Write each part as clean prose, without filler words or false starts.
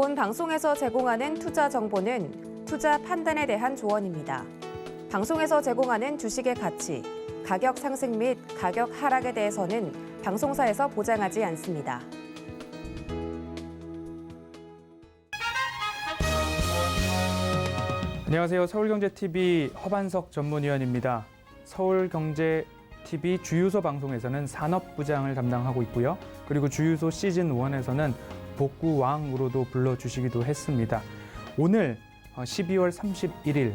본 방송에서 제공하는 투자 정보는 투자 판단에 대한 조언입니다. 방송에서 제공하는 주식의 가치, 가격 상승 및 가격 하락에 대해서는 방송사에서 보장하지 않습니다. 안녕하세요. 서울경제TV 허반석 전문위원입니다. 서울경제TV 주유소 방송에서는 산업부장을 담당하고 있고요. 그리고 주유소 시즌1에서는 복구왕으로도 불러주시기도 했습니다. 오늘 12월 31일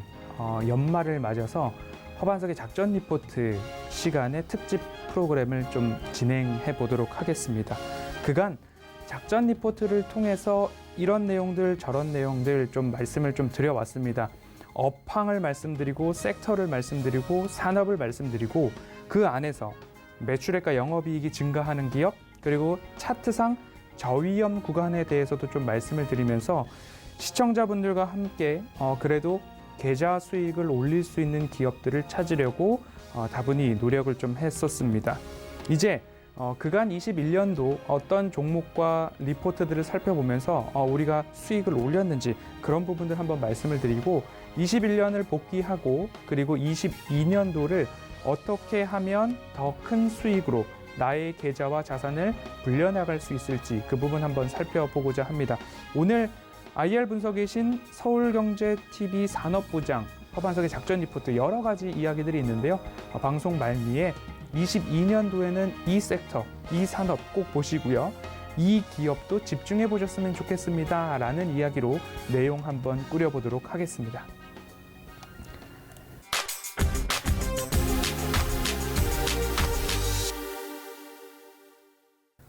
연말을 맞아서 허반석의 작전 리포트 시간의 특집 프로그램을 좀 진행해 보도록 하겠습니다. 그간 작전 리포트를 통해서 이런 내용들 저런 내용들 좀 말씀을 좀 드려왔습니다. 업황을 말씀드리고 섹터를 말씀드리고 산업을 말씀드리고 그 안에서 매출액과 영업이익이 증가하는 기업 그리고 차트상 저위험 구간에 대해서도 좀 말씀을 드리면서 시청자분들과 함께 그래도 계좌 수익을 올릴 수 있는 기업들을 찾으려고 다분히 노력을 좀 했었습니다. 이제 그간 21년도 어떤 종목과 리포트들을 살펴보면서 우리가 수익을 올렸는지 그런 부분들 한번 말씀을 드리고 21년을 복귀하고 그리고 22년도를 어떻게 하면 더 큰 수익으로 나의 계좌와 자산을 불려나갈 수 있을지 그 부분 한번 살펴보고자 합니다. 오늘 IR 분석의 신 서울경제TV 산업부장 허반석의 작전 리포트 여러 가지 이야기들이 있는데요. 방송 말미에 22년도에는 이 섹터, 이 산업 꼭 보시고요. 이 기업도 집중해 보셨으면 좋겠습니다. 라는 이야기로 내용 한번 꾸려보도록 하겠습니다.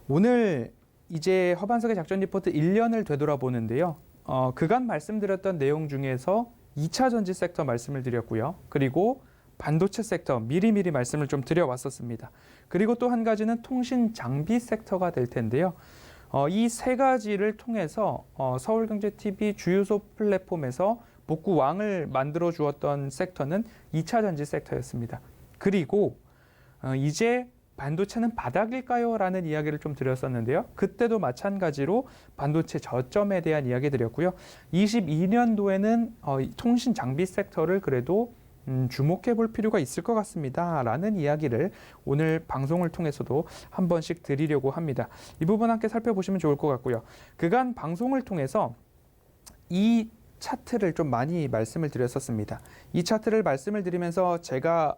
오늘 이제 허반석의 작전 리포트 1년을 되돌아보는데요. 그간 말씀드렸던 내용 중에서 2차 전지 섹터 말씀을 드렸고요. 그리고 반도체 섹터 미리미리 말씀을 좀 드려왔었습니다. 그리고 또 한 가지는 통신 장비 섹터가 될 텐데요. 이 세 가지를 통해서 서울경제TV 주유소 플랫폼에서 복구왕을 만들어 주었던 섹터는 2차 전지 섹터였습니다. 그리고 이제 반도체는 바닥일까요? 라는 이야기를 좀 드렸었는데요. 그때도 마찬가지로 반도체 저점에 대한 이야기 드렸고요. 22년도에는 통신 장비 섹터를 그래도 주목해 볼 필요가 있을 것 같습니다. 라는 이야기를 오늘 방송을 통해서도 한 번씩 드리려고 합니다. 이 부분 함께 살펴보시면 좋을 것 같고요. 그간 방송을 통해서 이 차트를 좀 많이 말씀을 드렸었습니다. 이 차트를 말씀을 드리면서 제가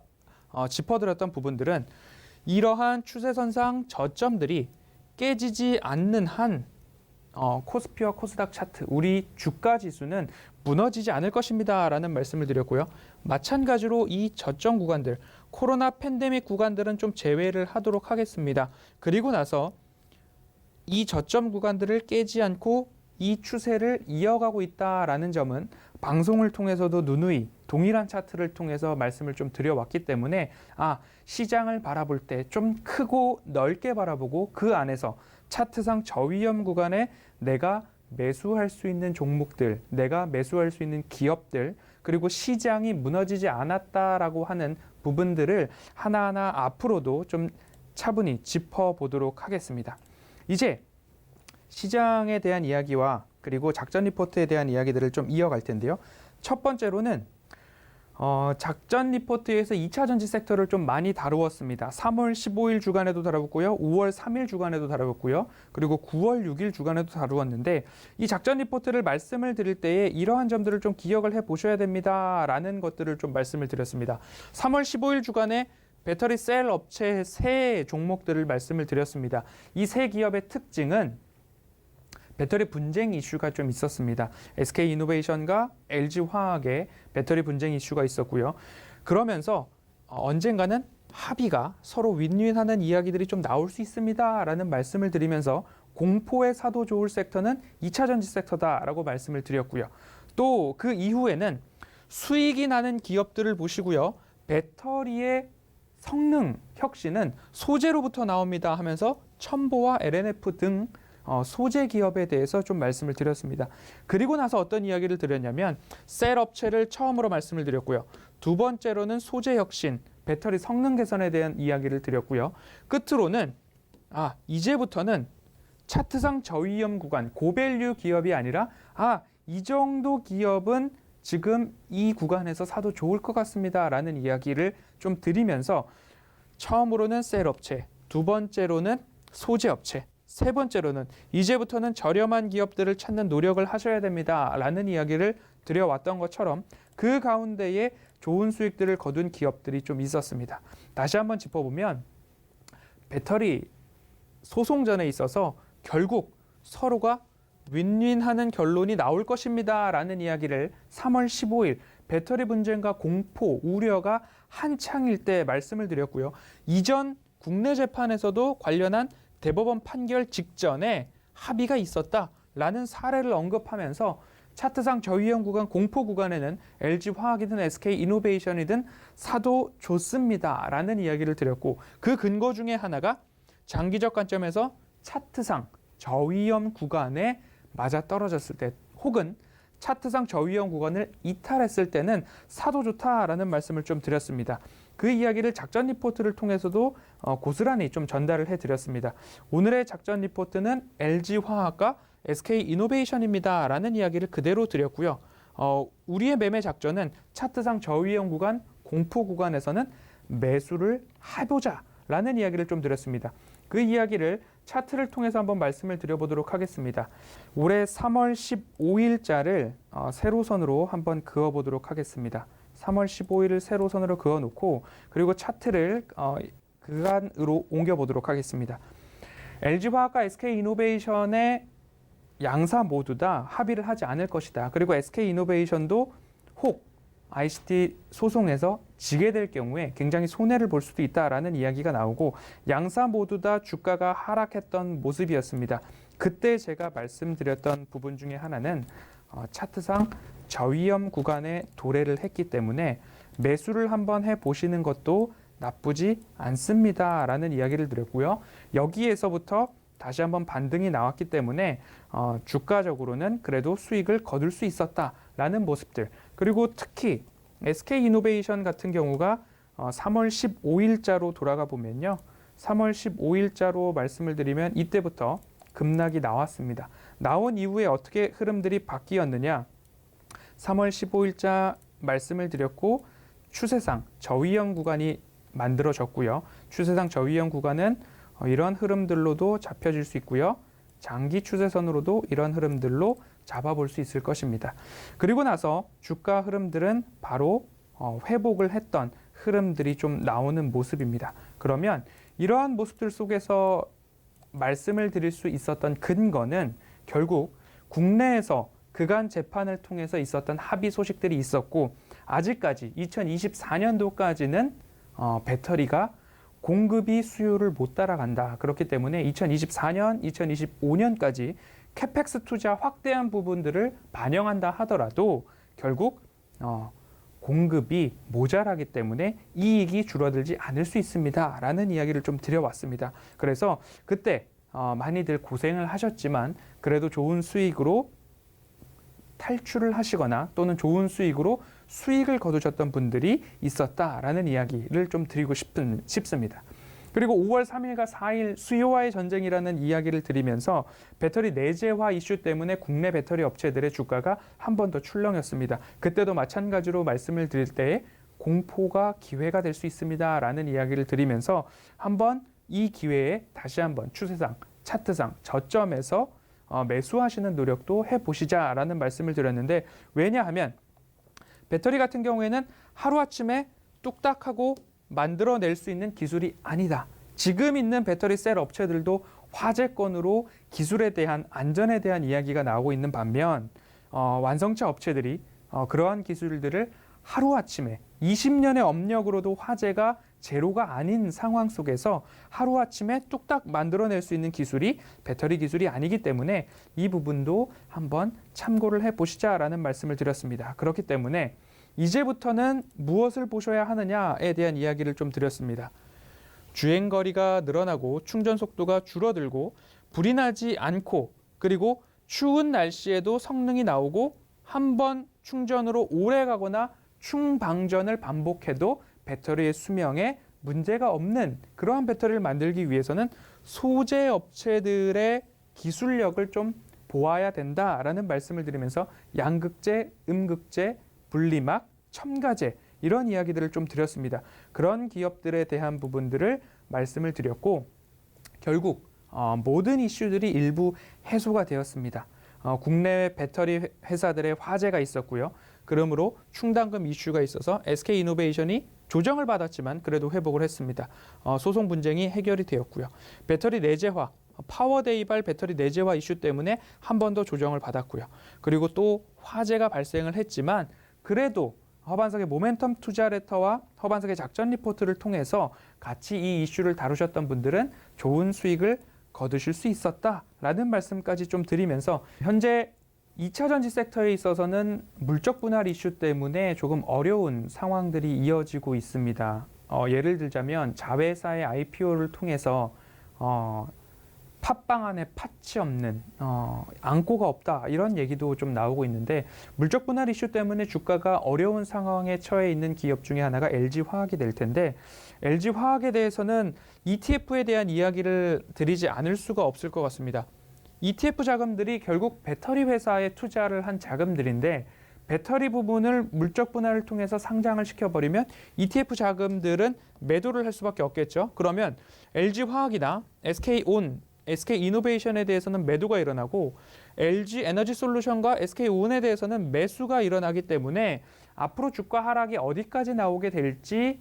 짚어드렸던 부분들은 이러한 추세선상 저점들이 깨지지 않는 한 코스피와 코스닥 차트, 우리 주가 지수는 무너지지 않을 것입니다. 라는 말씀을 드렸고요. 마찬가지로 이 저점 구간들, 코로나 팬데믹 구간들은 좀 제외를 하도록 하겠습니다. 그리고 나서 이 저점 구간들을 깨지 않고 이 추세를 이어가고 있다라는 점은 방송을 통해서도 누누이 동일한 차트를 통해서 말씀을 좀 드려왔기 때문에 시장을 바라볼 때 좀 크고 넓게 바라보고 그 안에서 차트상 저위험 구간에 내가 매수할 수 있는 종목들, 내가 매수할 수 있는 기업들, 그리고 시장이 무너지지 않았다라고 하는 부분들을 하나하나 앞으로도 좀 차분히 짚어보도록 하겠습니다. 이제 시장에 대한 이야기와 그리고 작전 리포트에 대한 이야기들을 좀 이어갈 텐데요. 첫 번째로는 작전 리포트에서 2차 전지 섹터를 좀 많이 다루었습니다. 3월 15일 주간에도 다루었고요. 5월 3일 주간에도 다루었고요. 그리고 9월 6일 주간에도 다루었는데 이 작전 리포트를 말씀을 드릴 때에 이러한 점들을 좀 기억을 해 보셔야 됩니다. 라는 것들을 좀 말씀을 드렸습니다. 3월 15일 주간에 배터리 셀 업체 세 종목들을 말씀을 드렸습니다. 이 세 기업의 특징은 배터리 분쟁 이슈가 좀 있었습니다. SK이노베이션과 LG화학의 배터리 분쟁 이슈가 있었고요. 그러면서 언젠가는 합의가 서로 윈윈하는 이야기들이 좀 나올 수 있습니다. 라는 말씀을 드리면서 공포에 사도 좋을 sek터는 2차 전지 섹터다라고 말씀을 드렸고요. 또 그 이후에는 수익이 나는 기업들을 보시고요. 배터리의 성능 혁신은 소재로부터 나옵니다 하면서 첨보와 LNF 등 소재 기업에 대해서 좀 말씀을 드렸습니다. 그리고 나서 어떤 이야기를 드렸냐면 셀 업체를 처음으로 말씀을 드렸고요. 두 번째로는 소재 혁신, 배터리 성능 개선에 대한 이야기를 드렸고요. 끝으로는 이제부터는 차트상 저위험 구간, 고밸류 기업이 아니라 이 정도 기업은 지금 이 구간에서 사도 좋을 것 같습니다라는 이야기를 좀 드리면서 처음으로는 셀업체, 두 번째로는 소재업체, 세 번째로는 이제부터는 저렴한 기업들을 찾는 노력을 하셔야 됩니다라는 이야기를 드려왔던 것처럼 그 가운데에 좋은 수익들을 거둔 기업들이 좀 있었습니다. 다시 한번 짚어보면 배터리 소송전에 있어서 결국 서로가 윈윈하는 결론이 나올 것입니다 라는 이야기를 3월 15일 배터리 분쟁과 공포, 우려가 한창일 때 말씀을 드렸고요. 이전 국내 재판에서도 관련한 대법원 판결 직전에 합의가 있었다라는 사례를 언급하면서 차트상 저위험 구간, 공포 구간에는 LG화학이든 SK이노베이션이든 사도 좋습니다라는 이야기를 드렸고 그 근거 중에 하나가 장기적 관점에서 차트상 저위험 구간에 맞아떨어졌을 때 혹은 차트상 저위험 구간을 이탈했을 때는 사도 좋다라는 말씀을 좀 드렸습니다. 그 이야기를 작전 리포트를 통해서도 고스란히 좀 전달을 해드렸습니다. 오늘의 작전 리포트는 LG화학과 SK이노베이션입니다 라는 이야기를 그대로 드렸고요. 우리의 매매 작전은 차트상 저위험 구간, 공포 구간에서는 매수를 해보자 라는 이야기를 좀 드렸습니다. 그 이야기를 차트를 통해서 한번 말씀을 드려보도록 하겠습니다. 올해 3월 15일자를 세로선으로 한번 그어보도록 하겠습니다. 3월 15일을 세로선으로 그어놓고 그리고 차트를 그간으로 옮겨보도록 하겠습니다. LG화학과 SK이노베이션의 양사 모두 다 합의를 하지 않을 것이다. 그리고 SK이노베이션도 혹 ICT 소송에서 지게 될 경우에 굉장히 손해를 볼 수도 있다라는 이야기가 나오고 양사 모두 다 주가가 하락했던 모습이었습니다. 그때 제가 말씀드렸던 부분 중에 하나는 차트상 저위험 구간에 도래를 했기 때문에 매수를 한번 해보시는 것도 나쁘지 않습니다라는 이야기를 드렸고요. 여기에서부터 다시 한번 반등이 나왔기 때문에 주가적으로는 그래도 수익을 거둘 수 있었다라는 모습들. 그리고 특히 SK이노베이션 같은 경우가 3월 15일자로 돌아가 보면요. 3월 15일자로 말씀을 드리면 이때부터 급락이 나왔습니다. 나온 이후에 어떻게 흐름들이 바뀌었느냐. 3월 15일자 말씀을 드렸고 추세상 저위험 구간이 만들어졌고요. 추세상 저위험 구간은 이런 흐름들로도 잡혀질 수 있고요. 장기 추세선으로도 이런 흐름들로 잡아볼 수 있을 것입니다. 그리고 나서 주가 흐름들은 바로 회복을 했던 흐름들이 좀 나오는 모습입니다. 그러면 이러한 모습들 속에서 말씀을 드릴 수 있었던 근거는 결국 국내에서 그간 재판을 통해서 있었던 합의 소식들이 있었고 아직까지 2024년도까지는 배터리가 공급이 수요를 못 따라간다. 그렇기 때문에 2024년, 2025년까지 캐펙스 투자 확대한 부분들을 반영한다 하더라도 결국 공급이 모자라기 때문에 이익이 줄어들지 않을 수 있습니다. 라는 이야기를 좀 드려왔습니다. 그래서 그때 많이들 고생을 하셨지만 그래도 좋은 수익으로 탈출을 하시거나 또는 좋은 수익으로 수익을 거두셨던 분들이 있었다라는 이야기를 좀 드리고 싶습니다. 그리고 5월 3일과 4일 수요와의 전쟁이라는 이야기를 드리면서 배터리 내재화 이슈 때문에 국내 배터리 업체들의 주가가 한 번 더 출렁였습니다. 그때도 마찬가지로 말씀을 드릴 때 공포가 기회가 될 수 있습니다라는 이야기를 드리면서 한번 이 기회에 다시 한번 추세상, 차트상, 저점에서 매수하시는 노력도 해보시자라는 말씀을 드렸는데 왜냐하면 배터리 같은 경우에는 하루아침에 뚝딱하고 만들어낼 수 있는 기술이 아니다. 지금 있는 배터리 셀 업체들도 화제권으로 기술에 대한 안전에 대한 이야기가 나오고 있는 반면 완성차 업체들이 그러한 기술들을 하루아침에 20년의 업력으로도 화제가 제로가 아닌 상황 속에서 하루아침에 뚝딱 만들어낼 수 있는 기술이 배터리 기술이 아니기 때문에 이 부분도 한번 참고를 해보시자라는 말씀을 드렸습니다. 그렇기 때문에 이제부터는 무엇을 보셔야 하느냐에 대한 이야기를 좀 드렸습니다. 주행거리가 늘어나고 충전 속도가 줄어들고 불이 나지 않고 그리고 추운 날씨에도 성능이 나오고 한번 충전으로 오래 가거나 충방전을 반복해도 배터리의 수명에 문제가 없는 그러한 배터리를 만들기 위해서는 소재 업체들의 기술력을 좀 보아야 된다라는 말씀을 드리면서 양극재, 음극재, 분리막, 첨가제 이런 이야기들을 좀 드렸습니다. 그런 기업들에 대한 부분들을 말씀을 드렸고 결국 모든 이슈들이 일부 해소가 되었습니다. 국내외 배터리 회사들의 화재가 있었고요. 그러므로 충당금 이슈가 있어서 SK이노베이션이 조정을 받았지만 그래도 회복을 했습니다. 소송 분쟁이 해결이 되었고요. 배터리 내재화, 파워데이발 배터리 내재화 이슈 때문에 한 번 더 조정을 받았고요. 그리고 또 화재가 발생을 했지만 그래도 허반석의 모멘텀 투자 레터와 허반석의 작전 리포트를 통해서 같이 이 이슈를 다루셨던 분들은 좋은 수익을 거두실 수 있었다라는 말씀까지 좀 드리면서 현재 2차 전지 섹터에 있어서는 물적 분할 이슈 때문에 조금 어려운 상황들이 이어지고 있습니다. 예를 들자면 자회사의 IPO를 통해서 팥빵 안에 팥이 없는 앙꼬가 없다 이런 얘기도 좀 나오고 있는데 물적 분할 이슈 때문에 주가가 어려운 상황에 처해 있는 기업 중에 하나가 LG화학이 될 텐데 LG화학에 대해서는 ETF에 대한 이야기를 드리지 않을 수가 없을 것 같습니다. ETF 자금들이 결국 배터리 회사에 투자를 한 자금들인데 배터리 부분을 물적 분할을 통해서 상장을 시켜버리면 ETF 자금들은 매도를 할 수밖에 없겠죠. 그러면 LG화학이나 SK온, SK이노베이션에 대해서는 매도가 일어나고 LG에너지솔루션과 SK온에 대해서는 매수가 일어나기 때문에 앞으로 주가 하락이 어디까지 나오게 될지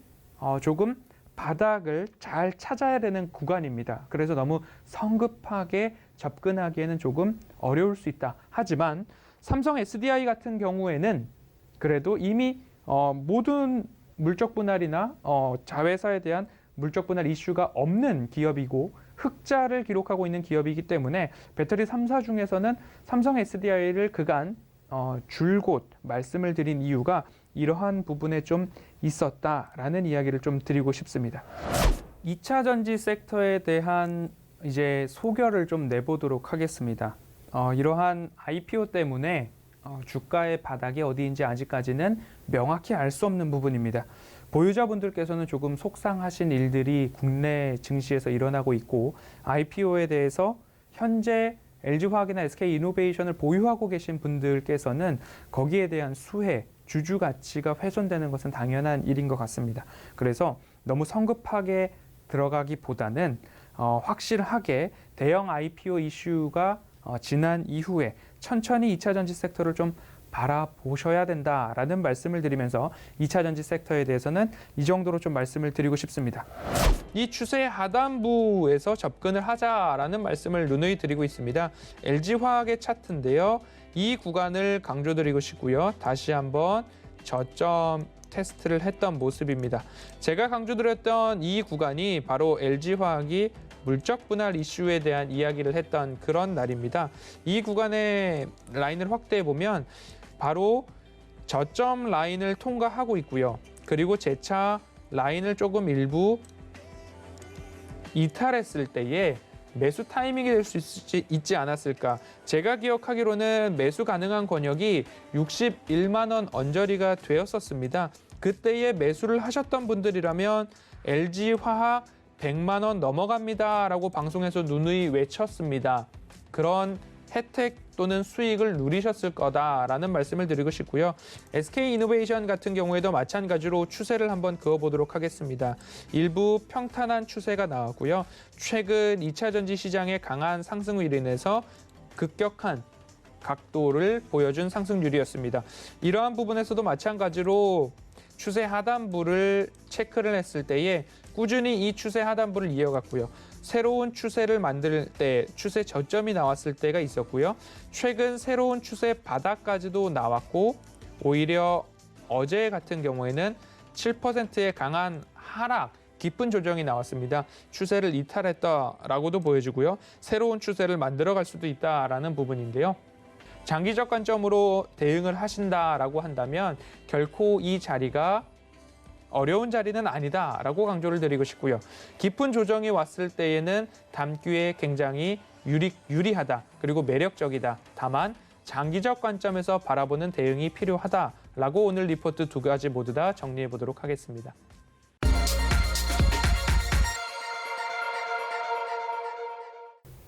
조금 바닥을 잘 찾아야 되는 구간입니다. 그래서 너무 성급하게 접근하기에는 조금 어려울 수 있다. 하지만 삼성 SDI 같은 경우에는 그래도 이미 모든 물적 분할이나 자회사에 대한 물적 분할 이슈가 없는 기업이고 흑자를 기록하고 있는 기업이기 때문에 배터리 3사 중에서는 삼성 SDI를 그간 줄곧 말씀을 드린 이유가 이러한 부분에 좀 있었다라는 이야기를 좀 드리고 싶습니다. 2차 전지 섹터에 대한 이제 소결을 좀 내보도록 하겠습니다. 이러한 IPO 때문에 주가의 바닥이 어디인지 아직까지는 명확히 알 수 없는 부분입니다. 보유자분들께서는 조금 속상하신 일들이 국내 증시에서 일어나고 있고 IPO에 대해서 현재 LG화학이나 SK이노베이션을 보유하고 계신 분들께서는 거기에 대한 수혜, 주주 가치가 훼손되는 것은 당연한 일인 것 같습니다. 그래서 너무 성급하게 들어가기보다는 확실하게 대형 IPO 이슈가 지난 이후에 천천히 2차 전지 섹터를 좀 바라보셔야 된다라는 말씀을 드리면서 2차 전지 섹터에 대해서는 이 정도로 좀 말씀을 드리고 싶습니다. 이 추세 하단부에서 접근을 하자라는 말씀을 누누이 드리고 있습니다. LG화학의 차트인데요. 이 구간을 강조드리고 싶고요. 다시 한번 저점 테스트를 했던 모습입니다. 제가 강조드렸던 이 구간이 바로 LG화학이 물적 분할 이슈에 대한 이야기를 했던 그런 날입니다. 이 구간의 라인을 확대해 보면 바로 저점 라인을 통과하고 있고요. 그리고 재차 라인을 조금 일부 이탈했을 때에 매수 타이밍이 될 수 있지 않았을까. 제가 기억하기로는 매수 가능한 권역이 61만 원 언저리가 되었었습니다. 그때에 매수를 하셨던 분들이라면 LG화학 100만 원 넘어갑니다 라고 방송에서 누누이 외쳤습니다. 그런 혜택 또는 수익을 누리셨을 거다라는 말씀을 드리고 싶고요. SK이노베이션 같은 경우에도 마찬가지로 추세를 한번 그어보도록 하겠습니다. 일부 평탄한 추세가 나왔고요. 최근 2차 전지 시장의 강한 상승으로 인해서 급격한 각도를 보여준 상승률이었습니다. 이러한 부분에서도 마찬가지로 추세 하단부를 체크를 했을 때에 꾸준히 이 추세 하단부를 이어갔고요. 새로운 추세를 만들 때 추세 저점이 나왔을 때가 있었고요. 최근 새로운 추세 바닥까지도 나왔고 오히려 어제 같은 경우에는 7%의 강한 하락, 깊은 조정이 나왔습니다. 추세를 이탈했다라고도 보여지고요. 새로운 추세를 만들어갈 수도 있다라는 부분인데요. 장기적 관점으로 대응을 하신다라고 한다면 결코 이 자리가 어려운 자리는 아니다라고 강조를 드리고 싶고요. 깊은 조정이 왔을 때에는 담기에 굉장히 유리하다. 그리고 매력적이다. 다만 장기적 관점에서 바라보는 대응이 필요하다라고 오늘 리포트 두 가지 모두 다 정리해 보도록 하겠습니다.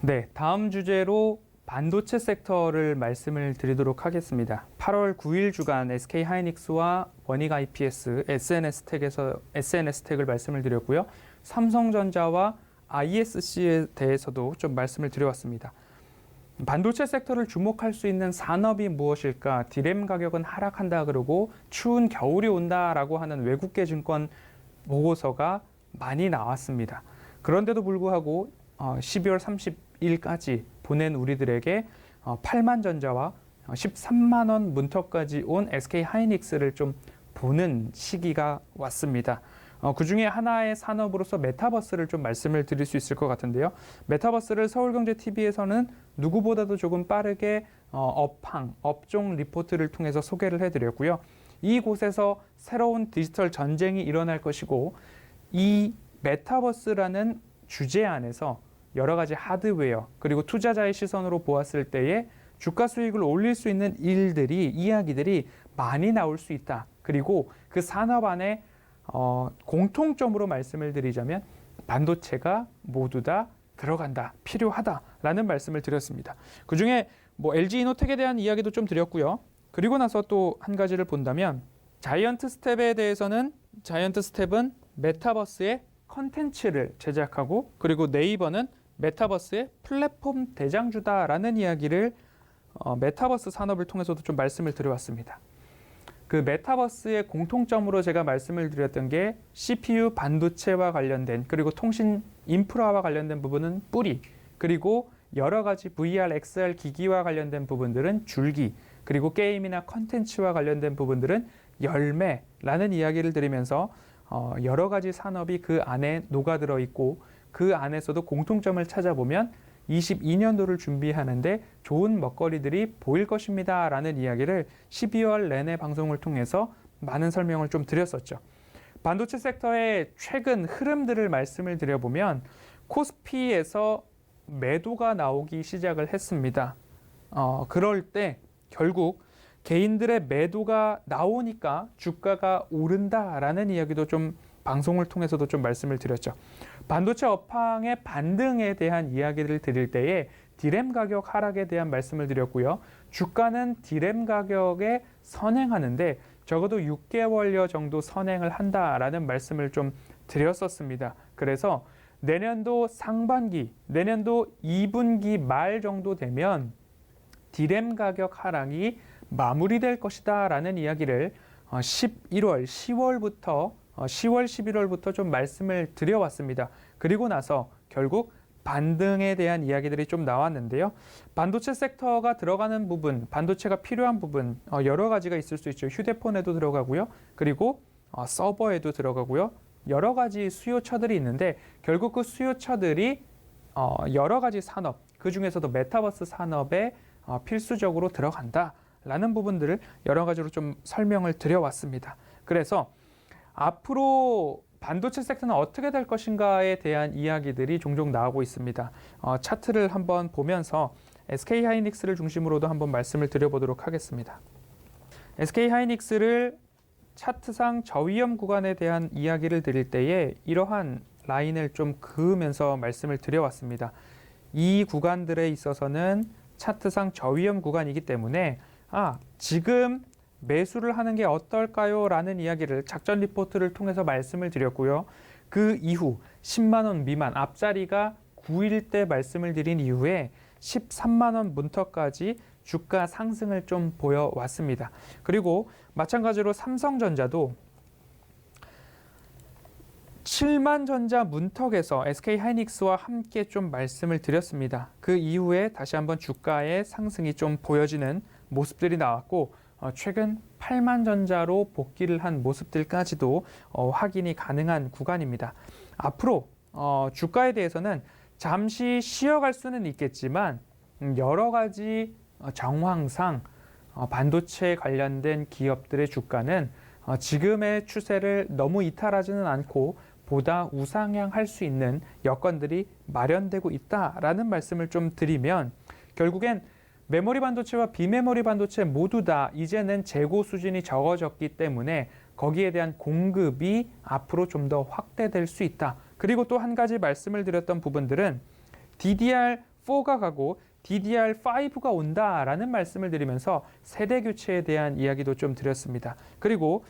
네, 다음 주제로 반도체 섹터를 말씀을 드리도록 하겠습니다. 8월 9일 주간 SK하이닉스와 원익IPS, SNS텍을 말씀을 드렸고요. 삼성전자와 ISC에 대해서도 좀 말씀을 드려왔습니다. 반도체 섹터를 주목할 수 있는 산업이 무엇일까? 디램 가격은 하락한다 그러고 추운 겨울이 온다라고 하는 외국계 증권 보고서가 많이 나왔습니다. 그런데도 불구하고 12월 30일까지 보낸 우리들에게 8만 전자와 13만 원 문턱까지 온 SK하이닉스를 좀 보는 시기가 왔습니다. 그중에 하나의 산업으로서 메타버스를 좀 말씀을 드릴 수 있을 것 같은데요. 메타버스를 서울경제TV에서는 누구보다도 조금 빠르게 업종 리포트를 통해서 소개를 해드렸고요. 이곳에서 새로운 디지털 전쟁이 일어날 것이고 이 메타버스라는 주제 안에서 여러 가지 하드웨어 그리고 투자자의 시선으로 보았을 때에 주가 수익을 올릴 수 있는 이야기들이 많이 나올 수 있다. 그리고 그 산업 안에 공통점으로 말씀을 드리자면 반도체가 모두 다 들어간다, 필요하다라는 말씀을 드렸습니다. 그중에 LG이노텍에 대한 이야기도 좀 드렸고요. 그리고 나서 또 한 가지를 본다면 자이언트 스텝에 대해서는 자이언트 스텝은 메타버스의 컨텐츠를 제작하고 그리고 네이버는 메타버스의 플랫폼 대장주다라는 이야기를 메타버스 산업을 통해서도 좀 말씀을 드려왔습니다. 그 메타버스의 공통점으로 제가 말씀을 드렸던 게 CPU 반도체와 관련된 그리고 통신 인프라와 관련된 부분은 뿌리, 그리고 여러 가지 VR, XR 기기와 관련된 부분들은 줄기, 그리고 게임이나 컨텐츠와 관련된 부분들은 열매라는 이야기를 드리면서 여러 가지 산업이 그 안에 녹아들어 있고 그 안에서도 공통점을 찾아보면 22년도를 준비하는데 좋은 먹거리들이 보일 것입니다 라는 이야기를 12월 내내 방송을 통해서 많은 설명을 좀 드렸었죠. 반도체 섹터의 최근 흐름들을 말씀을 드려보면 코스피에서 매도가 나오기 시작을 했습니다. 그럴 때 결국 개인들의 매도가 나오니까 주가가 오른다라는 이야기도 좀 방송을 통해서도 좀 말씀을 드렸죠. 반도체 업황의 반등에 대한 이야기를 드릴 때에 디램 가격 하락에 대한 말씀을 드렸고요. 주가는 디램 가격에 선행하는데 적어도 6개월여 정도 선행을 한다라는 말씀을 좀 드렸었습니다. 그래서 내년도 상반기, 내년도 2분기 말 정도 되면 디램 가격 하락이 마무리될 것이다 라는 이야기를 11월, 10월, 11월부터 좀 말씀을 드려왔습니다. 그리고 나서 결국 반등에 대한 이야기들이 좀 나왔는데요. 반도체 섹터가 들어가는 부분, 반도체가 필요한 부분 여러 가지가 있을 수 있죠. 휴대폰에도 들어가고요. 그리고 서버에도 들어가고요. 여러 가지 수요처들이 있는데 결국 그 수요처들이 여러 가지 산업, 그중에서도 메타버스 산업에 필수적으로 들어간다라는 부분들을 여러 가지로 좀 설명을 드려왔습니다. 그래서 앞으로 반도체 섹터는 어떻게 될 것인가에 대한 이야기들이 종종 나오고 있습니다. 차트를 한번 보면서 SK하이닉스를 중심으로도 한번 말씀을 드려보도록 하겠습니다. SK하이닉스를 차트상 저위험 구간에 대한 이야기를 드릴 때에 이러한 라인을 좀 그으면서 말씀을 드려왔습니다. 이 구간들에 있어서는 차트상 저위험 구간이기 때문에 지금 매수를 하는 게 어떨까요? 라는 이야기를 작전 리포트를 통해서 말씀을 드렸고요. 그 이후 10만 원 미만 앞자리가 9일 때 말씀을 드린 이후에 13만 원 문턱까지 주가 상승을 좀 보여왔습니다. 그리고 마찬가지로 삼성전자도 7만 전자 문턱에서 SK하이닉스와 함께 좀 말씀을 드렸습니다. 그 이후에 다시 한번 주가의 상승이 좀 보여지는 모습들이 나왔고 최근 8만 전자로 복귀를 한 모습들까지도 확인이 가능한 구간입니다. 앞으로 주가에 대해서는 잠시 쉬어갈 수는 있겠지만 여러 가지 정황상 반도체 관련된 기업들의 주가는 지금의 추세를 너무 이탈하지는 않고 보다 우상향할 수 있는 여건들이 마련되고 있다라는 말씀을 좀 드리면 결국엔 메모리 반도체와 비메모리 반도체 모두 다 이제는 재고 수준이 적어졌기 때문에 거기에 대한 공급이 앞으로 좀 더 확대될 수 있다. 그리고 또 한 가지 말씀을 드렸던 부분들은 DDR4가 가고 DDR5가 온다라는 말씀을 드리면서 세대 교체에 대한 이야기도 좀 드렸습니다. 그리고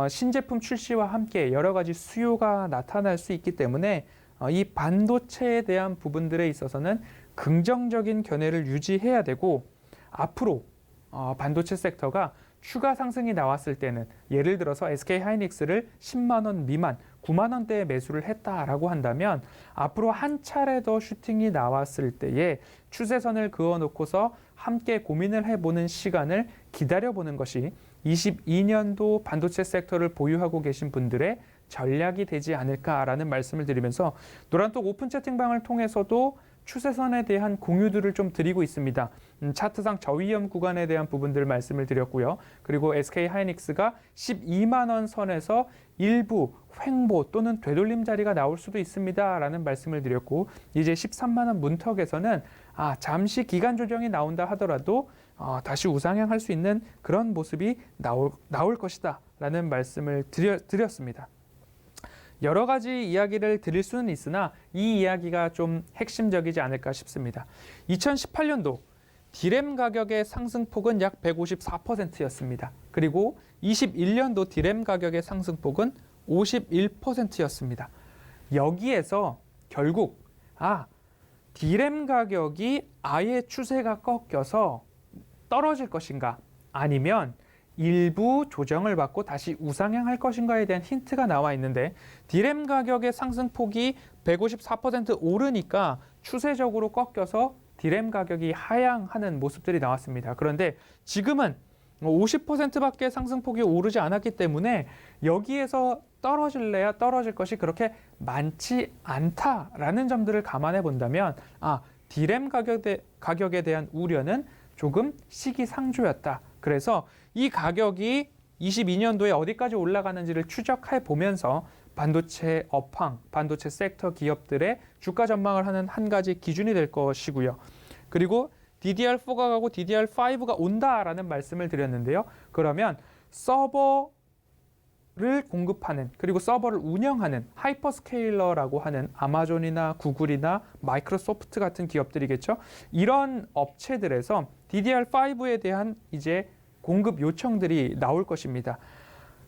신제품 출시와 함께 여러 가지 수요가 나타날 수 있기 때문에 이 반도체에 대한 부분들에 있어서는 긍정적인 견해를 유지해야 되고, 앞으로 반도체 섹터가 추가 상승이 나왔을 때는, 예를 들어서 SK하이닉스를 10만 원 미만, 9만 원대에 매수를 했다라고 한다면 앞으로 한 차례 더 슈팅이 나왔을 때에 추세선을 그어놓고서 함께 고민을 해보는 시간을 기다려보는 것이 22년도 반도체 섹터를 보유하고 계신 분들의 전략이 되지 않을까라는 말씀을 드리면서, 노란톡 오픈 채팅방을 통해서도 추세선에 대한 공유들을 좀 드리고 있습니다. 차트상 저위험 구간에 대한 부분들 말씀을 드렸고요. 그리고 SK하이닉스가 12만 원 선에서 일부 횡보 또는 되돌림 자리가 나올 수도 있습니다라는 말씀을 드렸고, 이제 13만 원 문턱에서는 잠시 기간 조정이 나온다 하더라도 다시 우상향할 수 있는 그런 모습이 나올 것이다라는 말씀을 드렸습니다. 여러 가지 이야기를 드릴 수는 있으나 이 이야기가 좀 핵심적이지 않을까 싶습니다. 2018년도 디램 가격의 상승폭은 약 154%였습니다. 그리고 21년도 디램 가격의 상승폭은 51%였습니다. 여기에서 결국 디램 가격이 아예 추세가 꺾여서 떨어질 것인가, 아니면 일부 조정을 받고 다시 우상향할 것인가에 대한 힌트가 나와 있는데, 디램 가격의 상승폭이 154% 오르니까 추세적으로 꺾여서 디램 가격이 하향하는 모습들이 나왔습니다. 그런데 지금은 50%밖에 상승폭이 오르지 않았기 때문에 여기에서 떨어질래야 떨어질 것이 그렇게 많지 않다라는 점들을 감안해 본다면 디램 가격에 대한 우려는 조금 시기상조였다. 그래서 이 가격이 22년도에 어디까지 올라가는지를 추적해 보면서 반도체 업황, 반도체 섹터 기업들의 주가 전망을 하는 한 가지 기준이 될 것이고요. 그리고 DDR4가 가고 DDR5가 온다라는 말씀을 드렸는데요. 그러면 서버를 공급하는, 그리고 서버를 운영하는 하이퍼스케일러라고 하는 아마존이나 구글이나 마이크로소프트 같은 기업들이겠죠. 이런 업체들에서 DDR5에 대한 이제 공급 요청들이 나올 것입니다.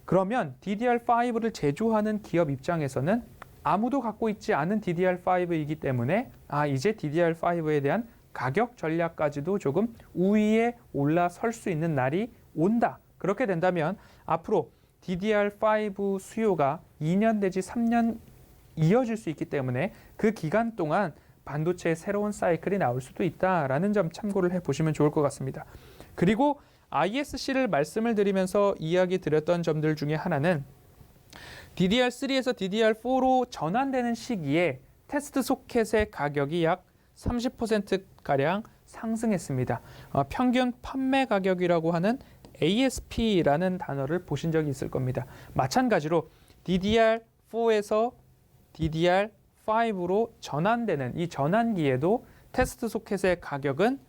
그러면 DDR5를 제조하는 기업 입장에서는 아무도 갖고 있지 않은 DDR5이기 때문에 이제 DDR5에 대한 가격 전략까지도 조금 우위에 올라설 수 있는 날이 온다. 그렇게 된다면 앞으로 DDR5 수요가 2년 내지 3년 이어질 수 있기 때문에 그 기간 동안 반도체의 새로운 사이클이 나올 수도 있다라는 점 참고를 해보시면 좋을 것 같습니다. 그리고 ISC를 말씀을 드리면서 이야기 드렸던 점들 중에 하나는 DDR3에서 DDR4로 전환되는 시기에 테스트 소켓의 가격이 약 30%가량 상승했습니다. 평균 판매 가격이라고 하는 ASP라는 단어를 보신 적이 있을 겁니다. 마찬가지로 DDR4에서 DDR5로 전환되는 이 전환기에도 테스트 소켓의 가격은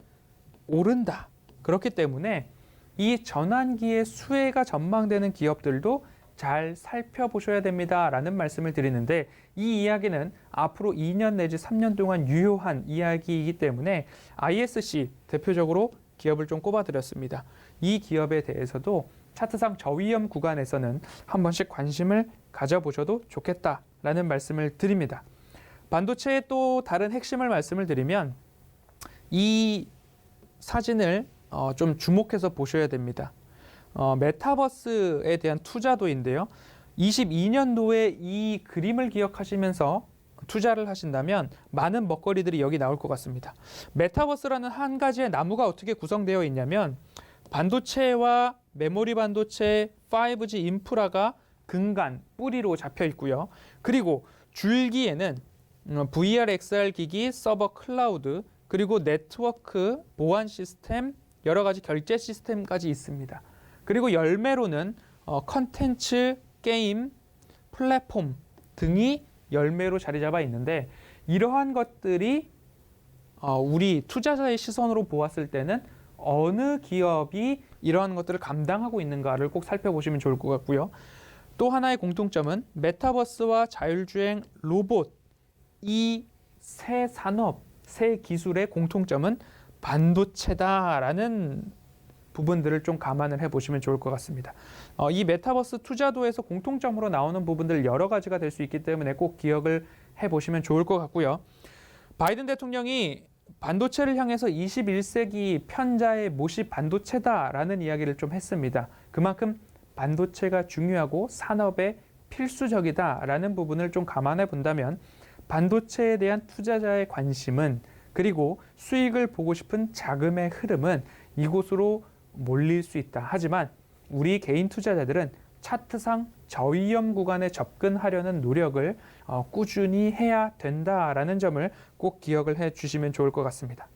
오른다. 그렇기 때문에 이 전환기의 수혜가 전망되는 기업들도 잘 살펴보셔야 됩니다라는 말씀을 드리는데, 이 이야기는 앞으로 2년 내지 3년 동안 유효한 이야기이기 때문에 ISC 대표적으로 기업을 좀 꼽아드렸습니다. 이 기업에 대해서도 차트상 저위험 구간에서는 한 번씩 관심을 가져보셔도 좋겠다라는 말씀을 드립니다. 반도체의 또 다른 핵심을 말씀을 드리면 이 사진을 좀 주목해서 보셔야 됩니다. 메타버스에 대한 투자도인데요. 22년도에 이 그림을 기억하시면서 투자를 하신다면 많은 먹거리들이 여기 나올 것 같습니다. 메타버스라는 한 가지의 나무가 어떻게 구성되어 있냐면, 반도체와 메모리 반도체, 5G 인프라가 근간, 뿌리로 잡혀 있고요. 그리고 줄기에는 VR, XR 기기, 서버 클라우드, 그리고 네트워크, 보안 시스템, 여러 가지 결제 시스템까지 있습니다. 그리고 열매로는 컨텐츠, 게임, 플랫폼 등이 열매로 자리 잡아 있는데, 이러한 것들이 우리 투자자의 시선으로 보았을 때는 어느 기업이 이러한 것들을 감당하고 있는가를 꼭 살펴보시면 좋을 것 같고요. 또 하나의 공통점은 메타버스와 자율주행 로봇, 이 세 산업, 세 기술의 공통점은 반도체다라는 부분들을 좀 감안을 해보시면 좋을 것 같습니다. 이 메타버스 투자도에서 공통점으로 나오는 부분들 여러 가지가 될 수 있기 때문에 꼭 기억을 해보시면 좋을 것 같고요. 바이든 대통령이 반도체를 향해서 21세기 편자의 못이 반도체다라는 이야기를 좀 했습니다. 그만큼 반도체가 중요하고 산업에 필수적이다라는 부분을 좀 감안해 본다면 반도체에 대한 투자자의 관심은 그리고 수익을 보고 싶은 자금의 흐름은 이곳으로 몰릴 수 있다. 하지만 우리 개인 투자자들은 차트상 저위험 구간에 접근하려는 노력을 꾸준히 해야 된다라는 점을 꼭 기억을 해 주시면 좋을 것 같습니다.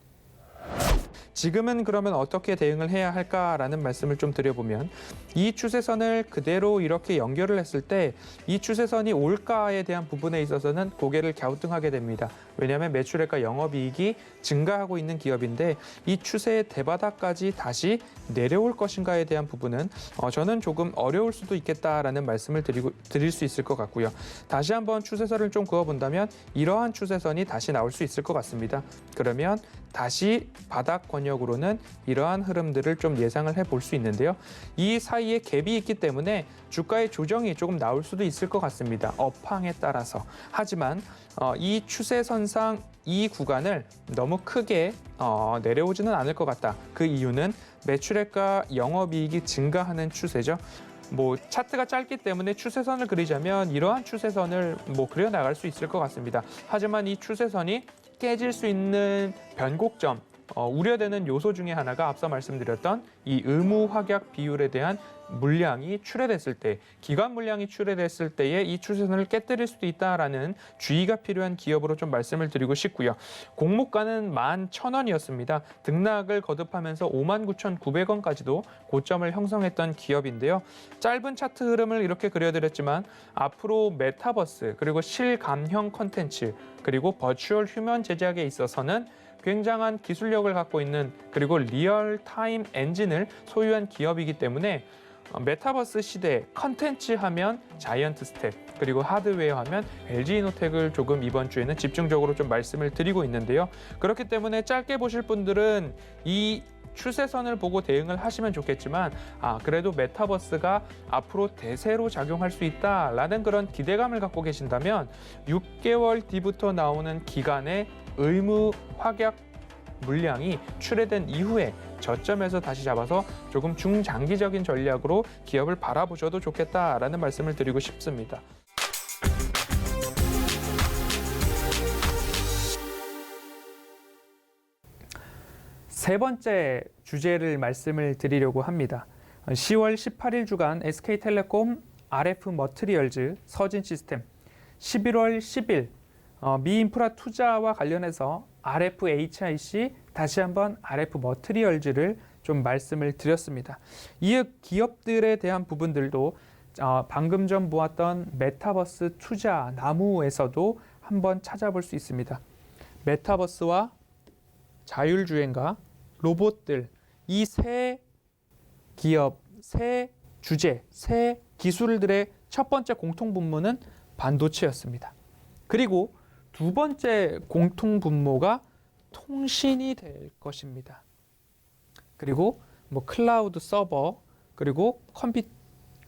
지금은 그러면 어떻게 대응을 해야 할까라는 말씀을 좀 드려보면 이 추세선을 그대로 이렇게 연결을 했을 때 이 추세선이 올가에 대한 부분에 있어서는 고개를 갸우뚱하게 됩니다. 왜냐하면 매출액과 영업이익이 증가하고 있는 기업인데 이 추세의 대바닥까지 다시 내려올 것인가에 대한 부분은 저는 조금 어려울 수도 있겠다라는 말씀을 드릴 수 있을 것 같고요. 다시 한번 추세선을 좀 그어본다면 이러한 추세선이 다시 나올 수 있을 것 같습니다. 그러면 다시 바닥 권역으로는 이러한 흐름들을 좀 예상을 해볼 수 있는데요. 이 사이에 갭이 있기 때문에 주가의 조정이 조금 나올 수도 있을 것 같습니다. 업황에 따라서. 하지만 이 추세선상 이 구간을 너무 크게 내려오지는 않을 것 같다. 그 이유는 매출액과 영업이익이 증가하는 추세죠. 차트가 짧기 때문에 추세선을 그리자면 이러한 추세선을 그려나갈 수 있을 것 같습니다. 하지만 이 추세선이 깨질 수 있는 변곡점, 우려되는 요소 중에 하나가 앞서 말씀드렸던 이 의무 확약 비율에 대한 물량이 출회됐을 때, 기관 물량이 출회됐을 때에 이 추세선을 깨뜨릴 수도 있다라는 주의가 필요한 기업으로 좀 말씀을 드리고 싶고요. 공모가는 11,000원이었습니다. 등락을 거듭하면서 59,900원까지도 고점을 형성했던 기업인데요. 짧은 차트 흐름을 이렇게 그려드렸지만 앞으로 메타버스 그리고 실감형 콘텐츠 그리고 버추얼 휴먼 제작에 있어서는 굉장한 기술력을 갖고 있는 그리고 리얼타임 엔진을 소유한 기업이기 때문에 메타버스 시대 컨텐츠 하면 자이언트 스텝 그리고 하드웨어 하면 LG이노텍을 조금 이번 주에는 집중적으로 좀 말씀을 드리고 있는데요. 그렇기 때문에 짧게 보실 분들은 이 추세선을 보고 대응을 하시면 좋겠지만 그래도 메타버스가 앞으로 대세로 작용할 수 있다라는 그런 기대감을 갖고 계신다면 6개월 뒤부터 나오는 기간의 의무 확약 물량이 출회된 이후에 저점에서 다시 잡아서 조금 중장기적인 전략으로 기업을 바라보셔도 좋겠다라는 말씀을 드리고 싶습니다. 세 번째 주제를 말씀을 드리려고 합니다. 10월 18일 주간 SK텔레콤, RF 머트리얼즈, 서진시스템, 11월 10일 미인프라 투자와 관련해서 RFHIC, 다시 한번 RF머트리얼즈를 좀 말씀을 드렸습니다. 이 기업들에 대한 부분들도 방금 전 보았던 메타버스 투자 나무에서도 한번 찾아볼 수 있습니다. 메타버스와 자율주행과 로봇들, 이 세 기업, 세 주제, 세 기술들의 첫 번째 공통 분모는 반도체였습니다. 그리고 두 번째 공통 분모가 통신이 될 것입니다. 그리고 클라우드 서버, 그리고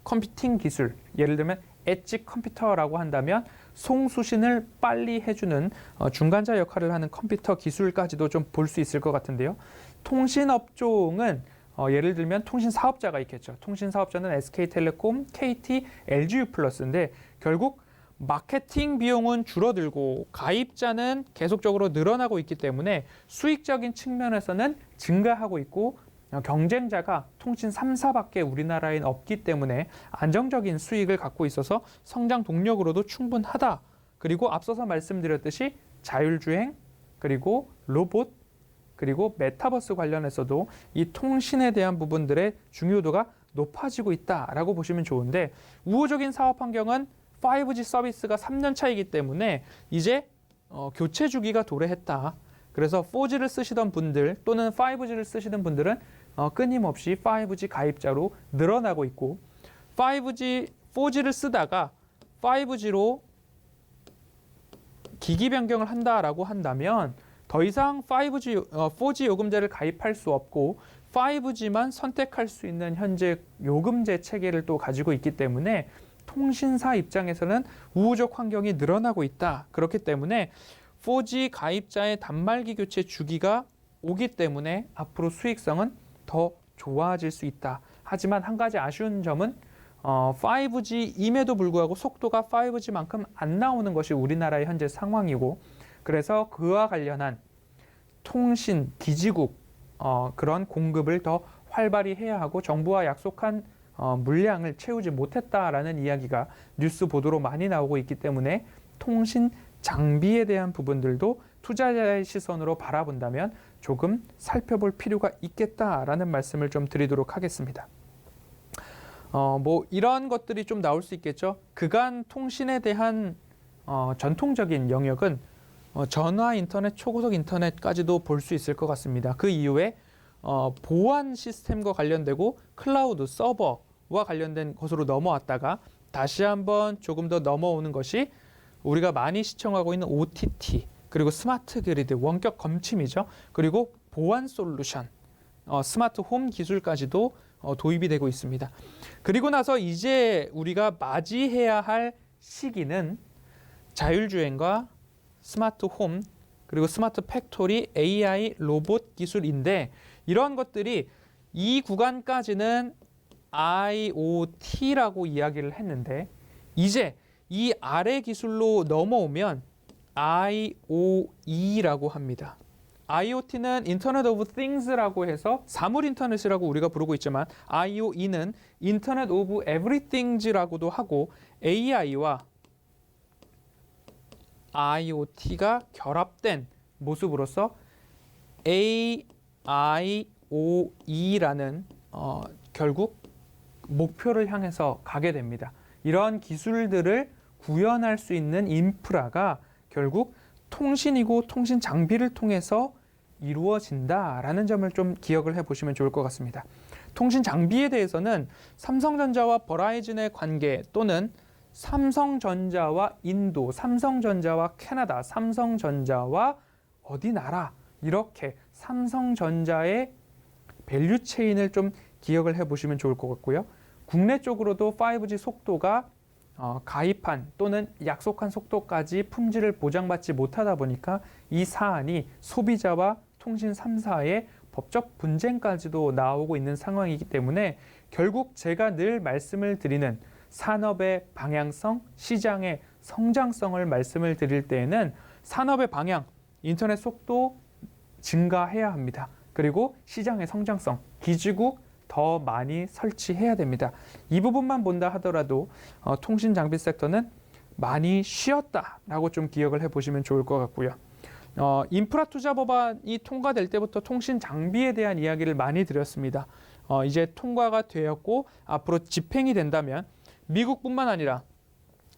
컴퓨팅 기술, 예를 들면 엣지 컴퓨터라고 한다면 송수신을 빨리 해주는 중간자 역할을 하는 컴퓨터 기술까지도 좀 볼 수 있을 것 같은데요. 통신 업종은 예를 들면 통신 사업자가 있겠죠. 통신 사업자는 SK텔레콤, KT, LG유플러스인데 결국 마케팅 비용은 줄어들고 가입자는 계속적으로 늘어나고 있기 때문에 수익적인 측면에서는 증가하고 있고 경쟁자가 통신 3사밖에 우리나라엔 없기 때문에 안정적인 수익을 갖고 있어서 성장 동력으로도 충분하다. 그리고 앞서서 말씀드렸듯이 자율주행, 그리고 로봇, 그리고 메타버스 관련해서도 이 통신에 대한 부분들의 중요도가 높아지고 있다라고 보시면 좋은데 우호적인 사업 환경은 5G 서비스가 3년 차이기 때문에 이제 교체 주기가 도래했다. 그래서 4G를 쓰시던 분들 또는 5G를 쓰시던 분들은 끊임없이 5G 가입자로 늘어나고 있고 4G를 쓰다가 5G로 기기 변경을 한다라고 한다면 더 이상 4G 요금제를 가입할 수 없고 5G만 선택할 수 있는 현재 요금제 체계를 또 가지고 있기 때문에 통신사 입장에서는 우호적 환경이 늘어나고 있다. 그렇기 때문에 4G 가입자의 단말기 교체 주기가 오기 때문에 앞으로 수익성은 더 좋아질 수 있다. 하지만 한 가지 아쉬운 점은 5G임에도 불구하고 속도가 5G만큼 안 나오는 것이 우리나라의 현재 상황이고, 그래서 그와 관련한 통신 기지국 그런 공급을 더 활발히 해야 하고 정부와 약속한 물량을 채우지 못했다라는 이야기가 뉴스 보도로 많이 나오고 있기 때문에 통신 장비에 대한 부분들도 투자자의 시선으로 바라본다면 조금 살펴볼 필요가 있겠다라는 말씀을 좀 드리도록 하겠습니다. 뭐 이런 것들이 좀 나올 수 있겠죠. 그간 통신에 대한 전통적인 영역은 전화 인터넷, 초고속 인터넷까지도 볼 수 있을 것 같습니다. 그 이후에 보안 시스템과 관련되고 클라우드 서버와 관련된 것으로 넘어왔다가 다시 한번 조금 더 넘어오는 것이 우리가 많이 시청하고 있는 OTT, 그리고 스마트 그리드, 원격 검침이죠. 그리고 보안 솔루션, 스마트 홈 기술까지도 도입이 되고 있습니다. 그리고 나서 이제 우리가 맞이해야 할 시기는 자율주행과 스마트 홈, 그리고 스마트 팩토리, AI, 로봇 기술인데, 이러한 것들이 이 구간까지는 IoT라고 이야기를 했는데, 이제 이 아래 기술로 넘어오면 IoE라고 합니다. IoT는 인터넷 오브 띵스라고 해서 사물 인터넷이라고 우리가 부르고 있지만, IoE는 인터넷 오브 에브리띵즈라고도 하고, AI와 IoT가 결합된 모습으로서 AIoE라는 결국 목표를 향해서 가게 됩니다. 이런 기술들을 구현할 수 있는 인프라가 결국 통신이고 통신 장비를 통해서 이루어진다라는 점을 좀 기억을 해보시면 좋을 것 같습니다. 통신 장비에 대해서는 삼성전자와 버라이즌의 관계, 또는 삼성전자와 인도, 삼성전자와 캐나다, 삼성전자와 어디 나라, 이렇게 삼성전자의 밸류 체인을 좀 기억을 해보시면 좋을 것 같고요. 국내 쪽으로도 5G 속도가 가입한 또는 약속한 속도까지 품질을 보장받지 못하다 보니까 이 사안이 소비자와 통신 3사의 법적 분쟁까지도 나오고 있는 상황이기 때문에 결국 제가 늘 말씀을 드리는 산업의 방향성, 시장의 성장성을 말씀을 드릴 때에는 산업의 방향, 인터넷 속도 증가해야 합니다. 그리고 시장의 성장성, 기지국 더 많이 설치해야 됩니다. 이 부분만 본다 하더라도 통신 장비 섹터는 많이 쉬었다라고 좀 기억을 해보시면 좋을 것 같고요. 인프라 투자 법안이 통과될 때부터 통신 장비에 대한 이야기를 많이 드렸습니다. 이제 통과가 되었고 앞으로 집행이 된다면 미국뿐만 아니라